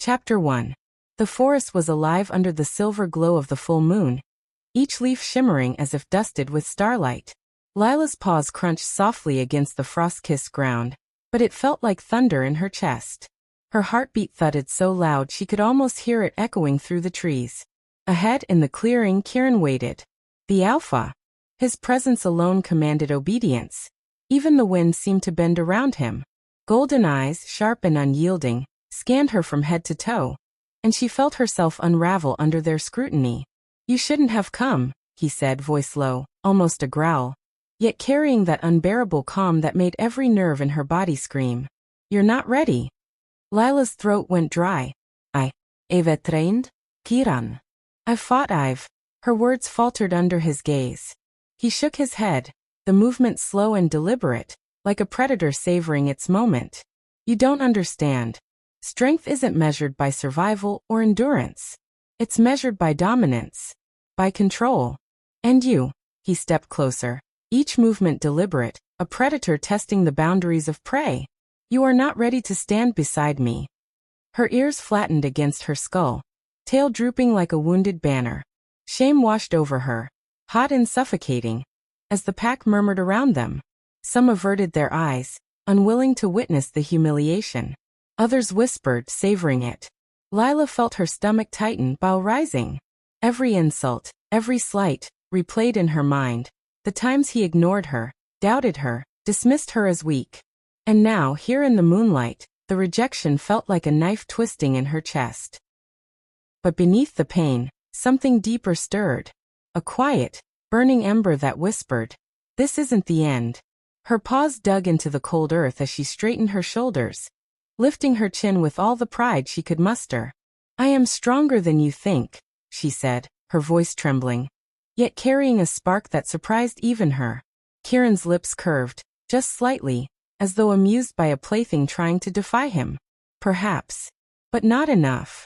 Chapter 1. The forest was alive under the silver glow of the full moon, each leaf shimmering as if dusted with starlight. Lila's paws crunched softly against the frost-kissed ground, but it felt like thunder in her chest. Her heartbeat thudded so loud she could almost hear it echoing through the trees. Ahead in the clearing, Kieran waited. The alpha. His presence alone commanded obedience. Even the wind seemed to bend around him. Golden eyes, sharp and unyielding, scanned her from head to toe, and she felt herself unravel under their scrutiny. "You shouldn't have come," he said, voice low, almost a growl, yet carrying that unbearable calm that made every nerve in her body scream. "You're not ready." Lila's throat went dry. I've trained, Kieran. I've. Her words faltered under his gaze. He shook his head, the movement slow and deliberate, like a predator savoring its moment. "You don't understand. Strength isn't measured by survival or endurance. It's measured by dominance, by control. And you," he stepped closer, each movement deliberate, a predator testing the boundaries of prey. "You are not ready to stand beside me." Her ears flattened against her skull, tail drooping like a wounded banner. Shame washed over her, hot and suffocating, as the pack murmured around them. Some averted their eyes, unwilling to witness the humiliation. Others whispered, savoring it. Lila felt her stomach tighten, bile rising. Every insult, every slight, replayed in her mind. The times he ignored her, doubted her, dismissed her as weak. And now, here in the moonlight, the rejection felt like a knife twisting in her chest. But beneath the pain, something deeper stirred. A quiet, burning ember that whispered, "This isn't the end." Her paws dug into the cold earth as she straightened her shoulders, lifting her chin with all the pride she could muster. "I am stronger than you think," she said, her voice trembling, yet carrying a spark that surprised even her. Kieran's lips curved, just slightly, as though amused by a plaything trying to defy him. Perhaps. But not enough.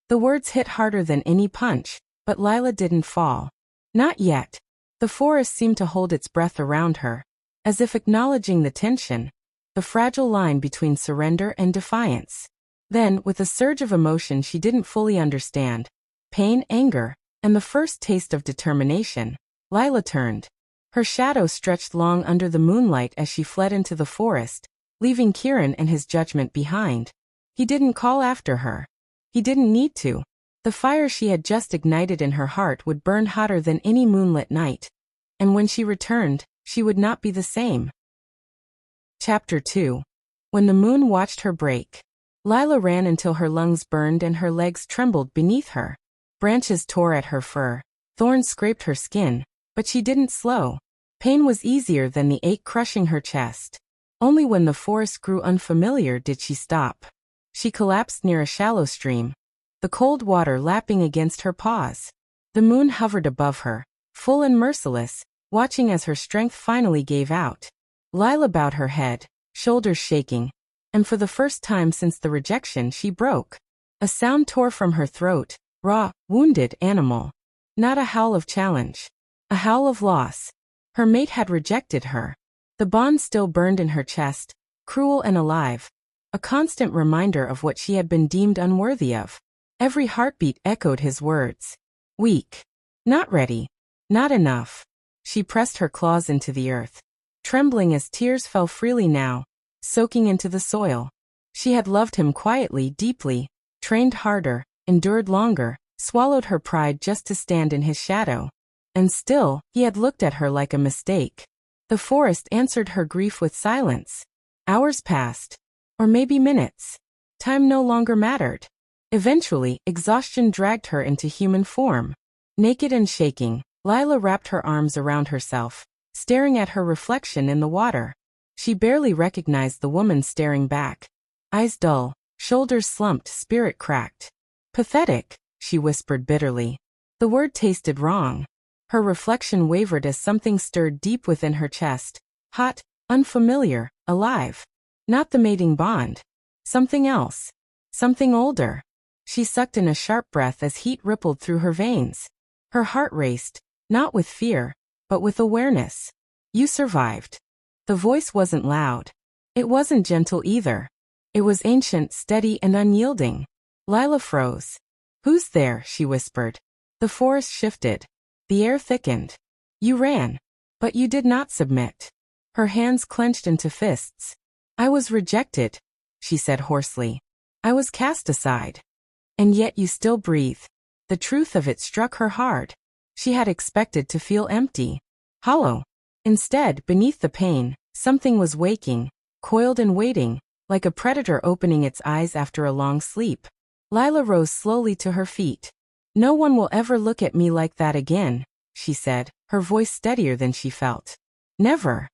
The words hit harder than any punch, but Lila didn't fall. Not yet. The forest seemed to hold its breath around her, as if acknowledging the tension, the fragile line between surrender and defiance. Then, with a surge of emotion she didn't fully understand, pain, anger, and the first taste of determination, Lila turned. Her shadow stretched long under the moonlight as she fled into the forest, leaving Kieran and his judgment behind. He didn't call after her. He didn't need to. The fire she had just ignited in her heart would burn hotter than any moonlit night. And when she returned, she would not be the same. Chapter 2. When the moon watched her break. Lila ran until her lungs burned and her legs trembled beneath her. Branches tore at her fur, thorns scraped her skin, but she didn't slow. Pain was easier than the ache crushing her chest. Only when the forest grew unfamiliar did she stop. She collapsed near a shallow stream, the cold water lapping against her paws. The moon hovered above her, full and merciless, watching as her strength finally gave out. Lila bowed her head, shoulders shaking, and for the first time since the rejection she broke. A sound tore from her throat, raw, wounded animal. Not a howl of challenge. A howl of loss. Her mate had rejected her. The bond still burned in her chest, cruel and alive. A constant reminder of what she had been deemed unworthy of. Every heartbeat echoed his words. Weak. Not ready. Not enough. She pressed her claws into the earth, trembling as tears fell freely now, soaking into the soil. She had loved him quietly, deeply, trained harder, endured longer, swallowed her pride just to stand in his shadow. And still, he had looked at her like a mistake. The forest answered her grief with silence. Hours passed. Or maybe minutes. Time no longer mattered. Eventually, exhaustion dragged her into human form. Naked and shaking, Lila wrapped her arms around herself, staring at her reflection in the water. She barely recognized the woman staring back. Eyes dull, shoulders slumped, spirit cracked. "Pathetic," she whispered bitterly. The word tasted wrong. Her reflection wavered as something stirred deep within her chest. Hot, unfamiliar, alive. Not the mating bond. Something else. Something older. She sucked in a sharp breath as heat rippled through her veins. Her heart raced, not with fear, but with awareness. "You survived." The voice wasn't loud. It wasn't gentle either. It was ancient, steady, and unyielding. Lila froze. "Who's there?" she whispered. The forest shifted. The air thickened. "You ran. But you did not submit." Her hands clenched into fists. "I was rejected," she said hoarsely. "I was cast aside. And yet you still breathe." The truth of it struck her hard. She had expected to feel empty, hollow. Instead, beneath the pain, something was waking, coiled and waiting, like a predator opening its eyes after a long sleep. Lila rose slowly to her feet. "No one will ever look at me like that again," she said, her voice steadier than she felt. "Never."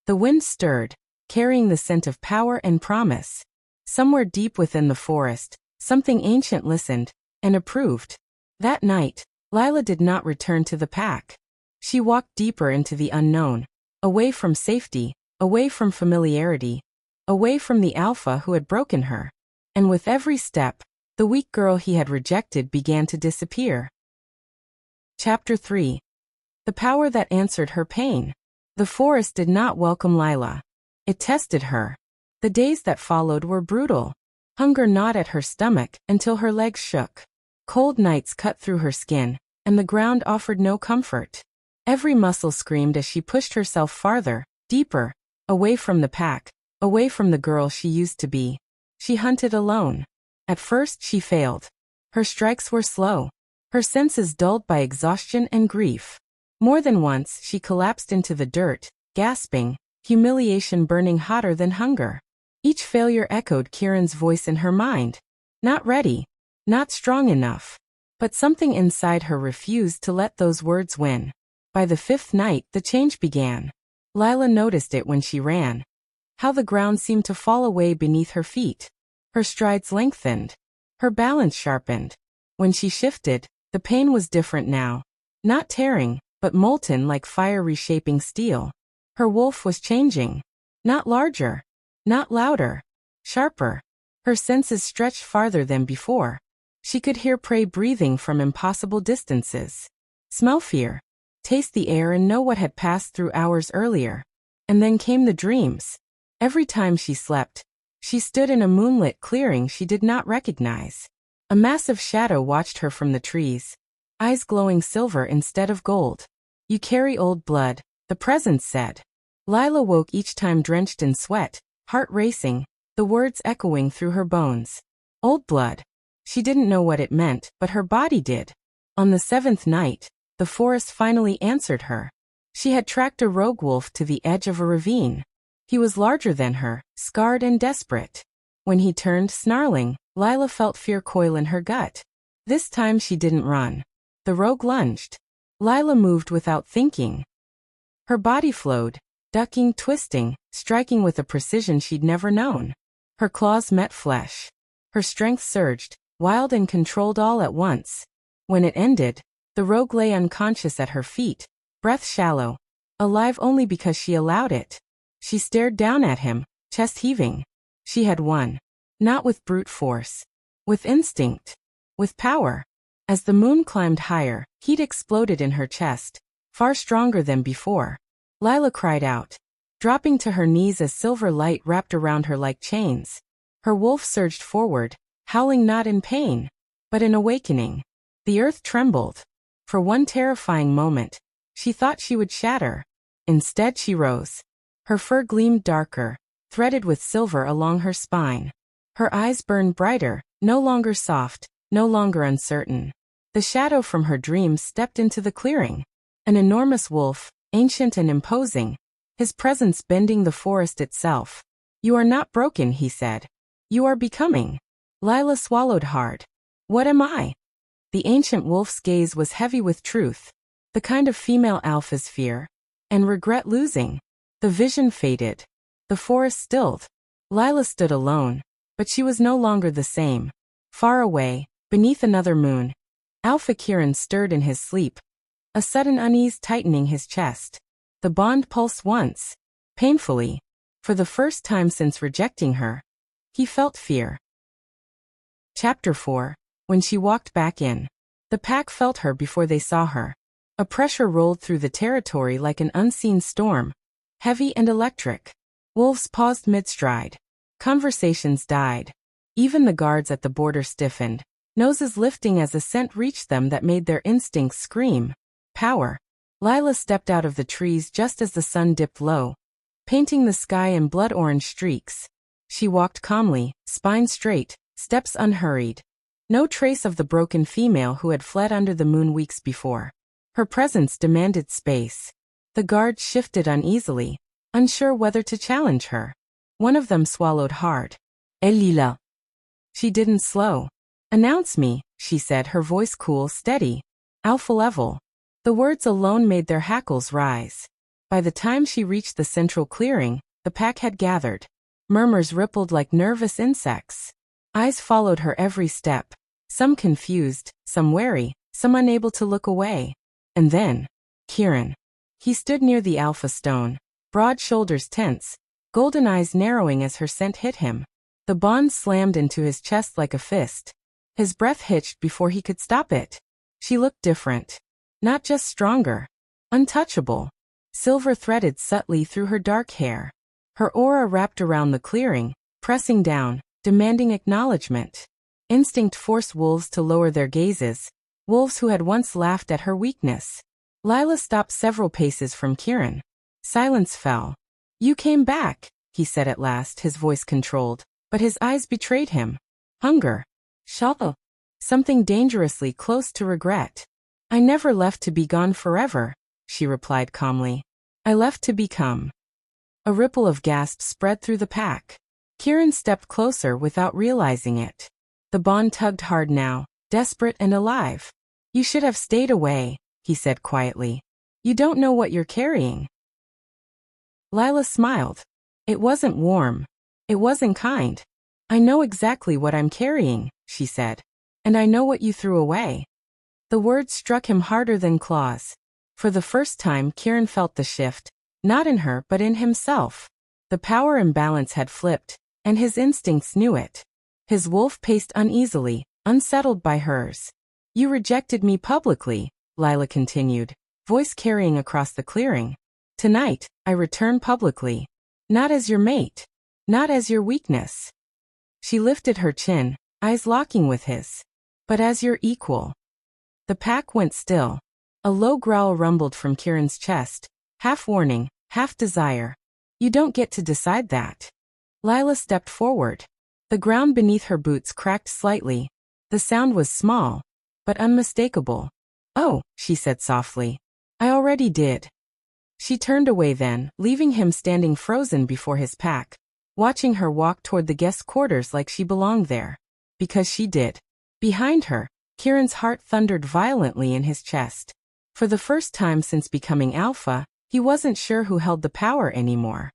The wind stirred, carrying the scent of power and promise. Somewhere deep within the forest, something ancient listened and approved. That night, Lila did not return to the pack. She walked deeper into the unknown, away from safety, away from familiarity, away from the alpha who had broken her. And with every step, the weak girl he had rejected began to disappear. Chapter 3. The power that answered her pain. The forest did not welcome Lila. It tested her. The days that followed were brutal. Hunger gnawed at her stomach until her legs shook. Cold nights cut through her skin, and the ground offered no comfort. Every muscle screamed as she pushed herself farther, deeper, away from the pack, away from the girl she used to be. She hunted alone. At first she failed. Her strikes were slow, her senses dulled by exhaustion and grief. More than once she collapsed into the dirt, gasping, humiliation burning hotter than hunger. Each failure echoed Kieran's voice in her mind. Not ready. Not strong enough. But something inside her refused to let those words win. By the fifth night, the change began. Lila noticed it when she ran. How the ground seemed to fall away beneath her feet. Her strides lengthened. Her balance sharpened. When she shifted, the pain was different now. Not tearing, but molten like fire reshaping steel. Her wolf was changing. Not larger. Not louder. Sharper. Her senses stretched farther than before. She could hear prey breathing from impossible distances. Smell fear. Taste the air and know what had passed through hours earlier. And then came the dreams. Every time she slept, she stood in a moonlit clearing she did not recognize. A massive shadow watched her from the trees, eyes glowing silver instead of gold. "You carry old blood," the presence said. Lila woke each time drenched in sweat, heart racing, the words echoing through her bones. Old blood. She didn't know what it meant, but her body did. On the seventh night, the forest finally answered her. She had tracked a rogue wolf to the edge of a ravine. He was larger than her, scarred and desperate. When he turned, snarling, Lila felt fear coil in her gut. This time she didn't run. The rogue lunged. Lila moved without thinking. Her body flowed, ducking, twisting, striking with a precision she'd never known. Her claws met flesh. Her strength surged, wild and controlled all at once. When it ended, the rogue lay unconscious at her feet, breath shallow, alive only because she allowed it. She stared down at him, chest heaving. She had won. Not with brute force. With instinct. With power. As the moon climbed higher, heat exploded in her chest, far stronger than before. Lila cried out, dropping to her knees as silver light wrapped around her like chains. Her wolf surged forward, howling not in pain, but in awakening. The earth trembled. For one terrifying moment, she thought she would shatter. Instead she rose. Her fur gleamed darker, threaded with silver along her spine. Her eyes burned brighter, no longer soft, no longer uncertain. The shadow from her dreams stepped into the clearing. An enormous wolf, ancient and imposing, his presence bending the forest itself. "You are not broken," he said. "You are becoming." Lila swallowed hard. "What am I?" The ancient wolf's gaze was heavy with truth, the kind of female alphas fear and regret losing. The vision faded. The forest stilled. Lila stood alone, but she was no longer the same. Far away, beneath another moon, Alpha Kieran stirred in his sleep, a sudden unease tightening his chest. The bond pulsed once, painfully. For the first time since rejecting her, he felt fear. Chapter 4. When she walked back in. The pack felt her before they saw her. A pressure rolled through the territory like an unseen storm, heavy and electric. Wolves paused mid-stride. Conversations died. Even the guards at the border stiffened, noses lifting as a scent reached them that made their instincts scream. Power. Lila stepped out of the trees just as the sun dipped low, painting the sky in blood-orange streaks. She walked calmly, spine straight, steps unhurried. No trace of the broken female who had fled under the moon weeks before. Her presence demanded space. The guards shifted uneasily, unsure whether to challenge her. One of them swallowed hard. Elila. She didn't slow. Announce me, she said, her voice cool, steady. Alpha level. The words alone made their hackles rise. By the time she reached the central clearing, the pack had gathered. Murmurs rippled like nervous insects. Eyes followed her every step, some confused, some wary, some unable to look away. And then, Kieran. He stood near the alpha stone, broad shoulders tense, golden eyes narrowing as her scent hit him. The bond slammed into his chest like a fist. His breath hitched before he could stop it. She looked different. Not just stronger. Untouchable. Silver threaded subtly through her dark hair. Her aura wrapped around the clearing, pressing down, demanding acknowledgement. Instinct forced wolves to lower their gazes, wolves who had once laughed at her weakness. Lila stopped several paces from Kieran. Silence fell. You came back, he said at last, his voice controlled, but his eyes betrayed him. Hunger. Shock. Something dangerously close to regret. I never left to be gone forever, she replied calmly. I left to become. A ripple of gasps spread through the pack. Kieran stepped closer without realizing it. The bond tugged hard now, desperate and alive. You should have stayed away, he said quietly. You don't know what you're carrying. Lila smiled. It wasn't warm. It wasn't kind. I know exactly what I'm carrying, she said. And I know what you threw away. The words struck him harder than claws. For the first time, Kieran felt the shift, not in her but in himself. The power imbalance had flipped, and his instincts knew it. His wolf paced uneasily, unsettled by hers. You rejected me publicly, Lila continued, voice carrying across the clearing. Tonight, I return publicly. Not as your mate. Not as your weakness. She lifted her chin, eyes locking with his. But as your equal. The pack went still. A low growl rumbled from Kieran's chest, half warning, half desire. You don't get to decide that. Lila stepped forward. The ground beneath her boots cracked slightly. The sound was small, but unmistakable. Oh, she said softly. I already did. She turned away then, leaving him standing frozen before his pack, watching her walk toward the guest quarters like she belonged there. Because she did. Behind her, Kieran's heart thundered violently in his chest. For the first time since becoming alpha, he wasn't sure who held the power anymore.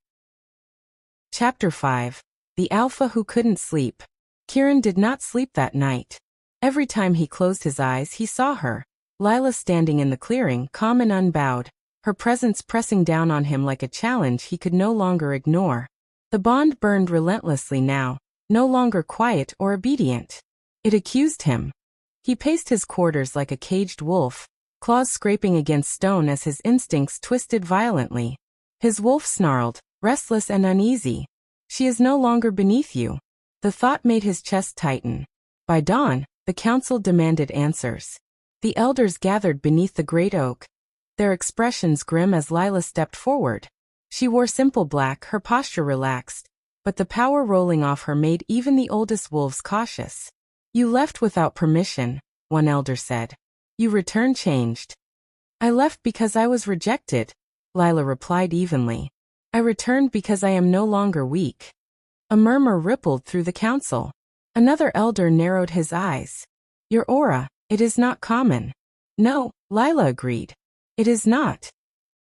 Chapter 5. The Alpha Who Couldn't Sleep. Kieran did not sleep that night. Every time he closed his eyes he saw her, Lila standing in the clearing, calm and unbowed, her presence pressing down on him like a challenge he could no longer ignore. The bond burned relentlessly now, no longer quiet or obedient. It accused him. He paced his quarters like a caged wolf, claws scraping against stone as his instincts twisted violently. His wolf snarled, restless and uneasy. She is no longer beneath you. The thought made his chest tighten. By dawn, the council demanded answers. The elders gathered beneath the great oak, their expressions grim as Lila stepped forward. She wore simple black, her posture relaxed, but the power rolling off her made even the oldest wolves cautious. You left without permission, one elder said. You returned changed. I left because I was rejected, Lila replied evenly. I returned because I am no longer weak. A murmur rippled through the council. Another elder narrowed his eyes. Your aura, it is not common. No, Lila agreed. It is not.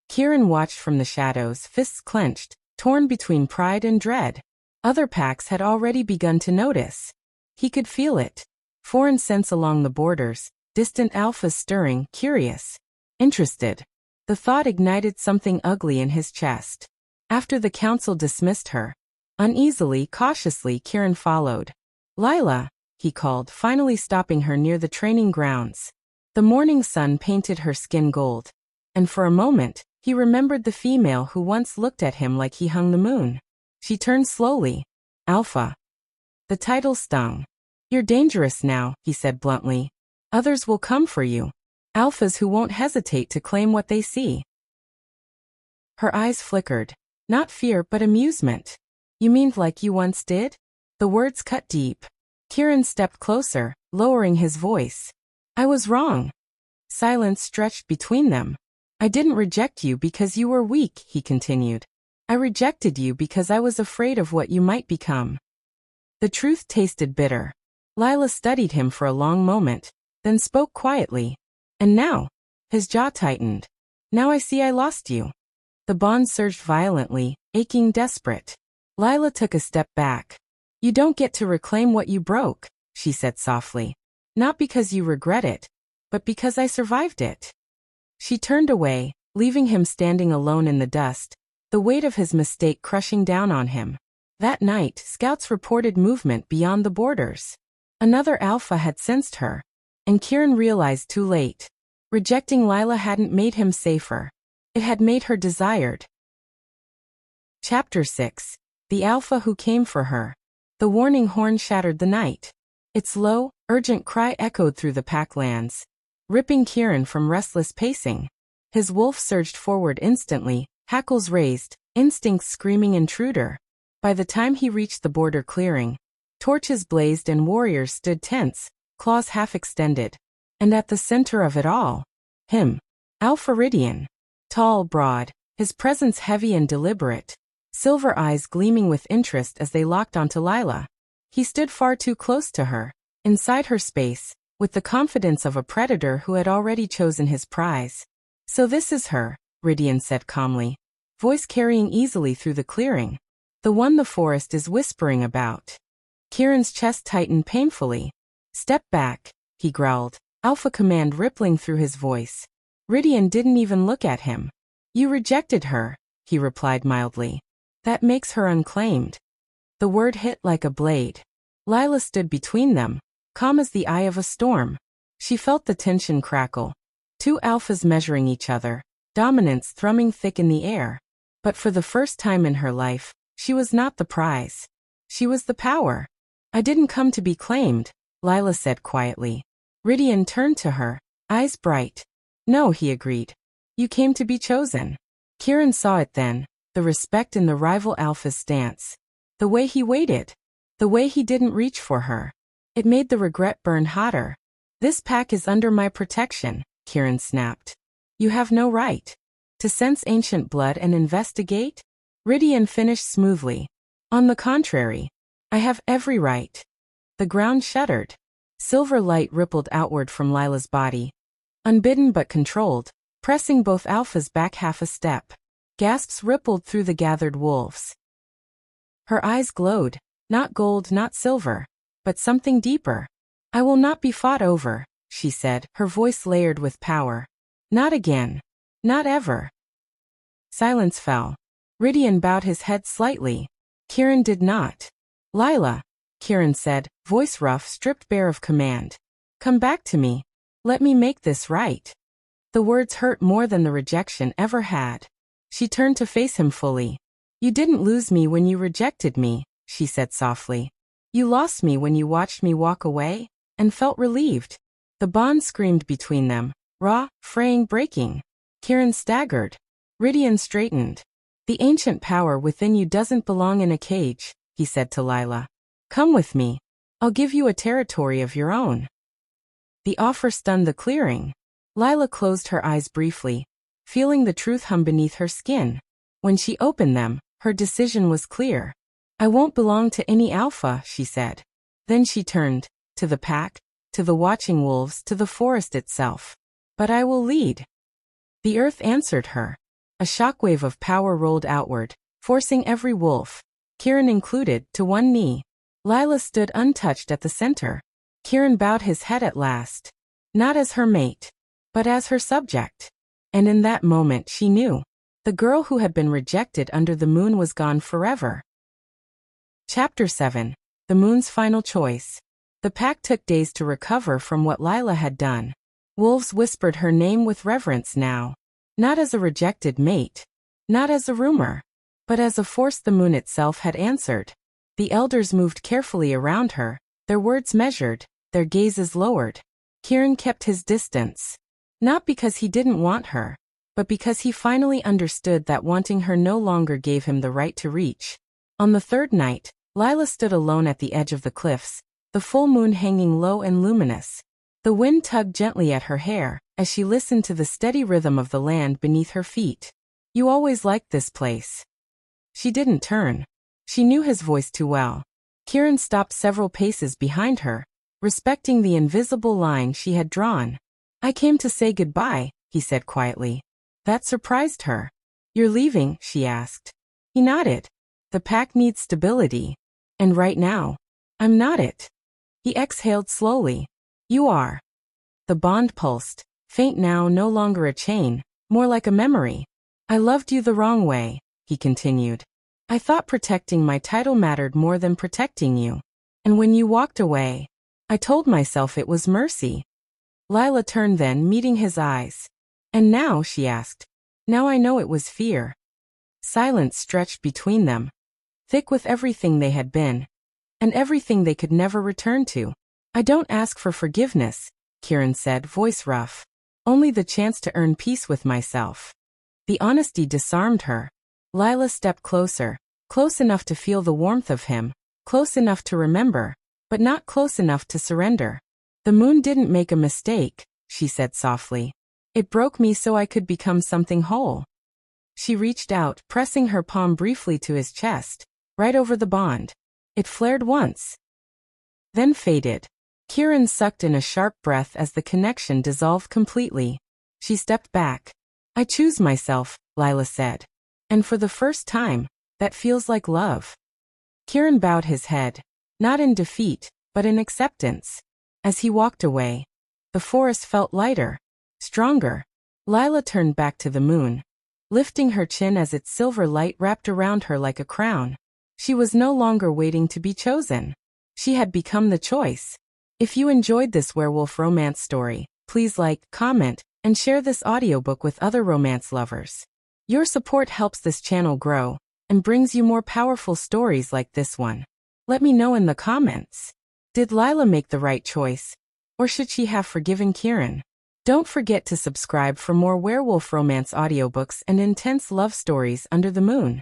Kieran watched from the shadows, fists clenched, torn between pride and dread. Other packs had already begun to notice. He could feel it. Foreign scents along the borders, distant alphas stirring, curious, interested. The thought ignited something ugly in his chest. After the council dismissed her, uneasily, cautiously, Kieran followed. Lila, he called, finally stopping her near the training grounds. The morning sun painted her skin gold, and for a moment, he remembered the female who once looked at him like he hung the moon. She turned slowly. Alpha. The title stung. You're dangerous now, he said bluntly. Others will come for you. Alphas who won't hesitate to claim what they see. Her eyes flickered. Not fear but amusement. You mean like you once did? The words cut deep. Kieran stepped closer, lowering his voice. I was wrong. Silence stretched between them. I didn't reject you because you were weak, he continued. I rejected you because I was afraid of what you might become. The truth tasted bitter. Lila studied him for a long moment, then spoke quietly. And now? His jaw tightened. Now I see I lost you. The bond surged violently, aching desperate. Lila took a step back. You don't get to reclaim what you broke, she said softly. Not because you regret it, but because I survived it. She turned away, leaving him standing alone in the dust, the weight of his mistake crushing down on him. That night, scouts reported movement beyond the borders. Another alpha had sensed her, and Kieran realized too late. Rejecting Lila hadn't made him safer. It had made her desired. Chapter 6. The Alpha Who Came for Her. The warning horn shattered the night. Its low, urgent cry echoed through the packlands, ripping Kieran from restless pacing. His wolf surged forward instantly, hackles raised, instincts screaming intruder. By the time he reached the border clearing, torches blazed and warriors stood tense, claws half extended. And at the center of it all, him. Alpharidian. Tall, broad, his presence heavy and deliberate, silver eyes gleaming with interest as they locked onto Lila. He stood far too close to her, inside her space, with the confidence of a predator who had already chosen his prize. So this is her, Ridian said calmly, voice carrying easily through the clearing. The one the forest is whispering about. Kieran's chest tightened painfully. Step back, he growled, alpha command rippling through his voice. Ridian didn't even look at him. You rejected her, he replied mildly. That makes her unclaimed. The word hit like a blade. Lila stood between them, calm as the eye of a storm. She felt the tension crackle. Two alphas measuring each other, dominance thrumming thick in the air. But for the first time in her life, she was not the prize. She was the power. I didn't come to be claimed, Lila said quietly. Ridian turned to her, eyes bright. No, he agreed. You came to be chosen. Kieran saw it then, the respect in the rival alpha's stance. The way he waited. The way he didn't reach for her. It made the regret burn hotter. This pack is under my protection, Kieran snapped. You have no right to sense ancient blood and investigate? Ridian finished smoothly. On the contrary, I have every right. The ground shuddered. Silver light rippled outward from Lila's body. Unbidden but controlled, pressing both alphas back half a step. Gasps rippled through the gathered wolves. Her eyes glowed, not gold, not silver, but something deeper. I will not be fought over, she said, her voice layered with power. Not again. Not ever. Silence fell. Ridian bowed his head slightly. Kieran did not. Lila, Kieran said, voice rough, stripped bare of command. Come back to me. Let me make this right. The words hurt more than the rejection ever had. She turned to face him fully. You didn't lose me when you rejected me, she said softly. You lost me when you watched me walk away, and felt relieved. The bond screamed between them, raw, fraying, breaking. Kieran staggered. Ridian straightened. The ancient power within you doesn't belong in a cage, he said to Lila. Come with me. I'll give you a territory of your own. The offer stunned the clearing. Lila closed her eyes briefly, feeling the truth hum beneath her skin. When she opened them, her decision was clear. I won't belong to any alpha, she said. Then she turned, to the pack, to the watching wolves, to the forest itself. But I will lead. The earth answered her. A shockwave of power rolled outward, forcing every wolf, Kieran included, to one knee. Lila stood untouched at the center. Kieran bowed his head at last. Not as her mate, but as her subject. And in that moment she knew. The girl who had been rejected under the moon was gone forever. Chapter 7. The Moon's Final Choice. The pack took days to recover from what Lila had done. Wolves whispered her name with reverence now. Not as a rejected mate. Not as a rumor. But as a force the moon itself had answered. The elders moved carefully around her, their words measured, their gazes lowered. Kieran kept his distance. Not because he didn't want her, but because he finally understood that wanting her no longer gave him the right to reach. On the third night, Lila stood alone at the edge of the cliffs, the full moon hanging low and luminous. The wind tugged gently at her hair, as she listened to the steady rhythm of the land beneath her feet. "You always liked this place." She didn't turn. She knew his voice too well. Kieran stopped several paces behind her, respecting the invisible line she had drawn. "I came to say goodbye," he said quietly. That surprised her. "You're leaving?" she asked. He nodded. "The pack needs stability. And right now, I'm not it." He exhaled slowly. "You are." The bond pulsed, faint now, no longer a chain, more like a memory. "I loved you the wrong way," he continued. "I thought protecting my title mattered more than protecting you. And when you walked away, I told myself it was mercy." Lila turned then, meeting his eyes. "And now?" she asked. "Now I know it was fear." Silence stretched between them, thick with everything they had been, and everything they could never return to. "I don't ask for forgiveness," Kieran said, voice rough. "Only the chance to earn peace with myself." The honesty disarmed her. Lila stepped closer, close enough to feel the warmth of him, close enough to remember, but not close enough to surrender. "The moon didn't make a mistake," she said softly. "It broke me so I could become something whole." She reached out, pressing her palm briefly to his chest, right over the bond. It flared once, then faded. Kieran sucked in a sharp breath as the connection dissolved completely. She stepped back. "I choose myself," Lila said. "And for the first time, that feels like love." Kieran bowed his head, not in defeat, but in acceptance. As he walked away, the forest felt lighter, stronger. Lila turned back to the moon, lifting her chin as its silver light wrapped around her like a crown. She was no longer waiting to be chosen. She had become the choice. If you enjoyed this werewolf romance story, please like, comment, and share this audiobook with other romance lovers. Your support helps this channel grow and brings you more powerful stories like this one. Let me know in the comments. Did Lila make the right choice? Or should she have forgiven Kieran? Don't forget to subscribe for more werewolf romance audiobooks and intense love stories under the moon.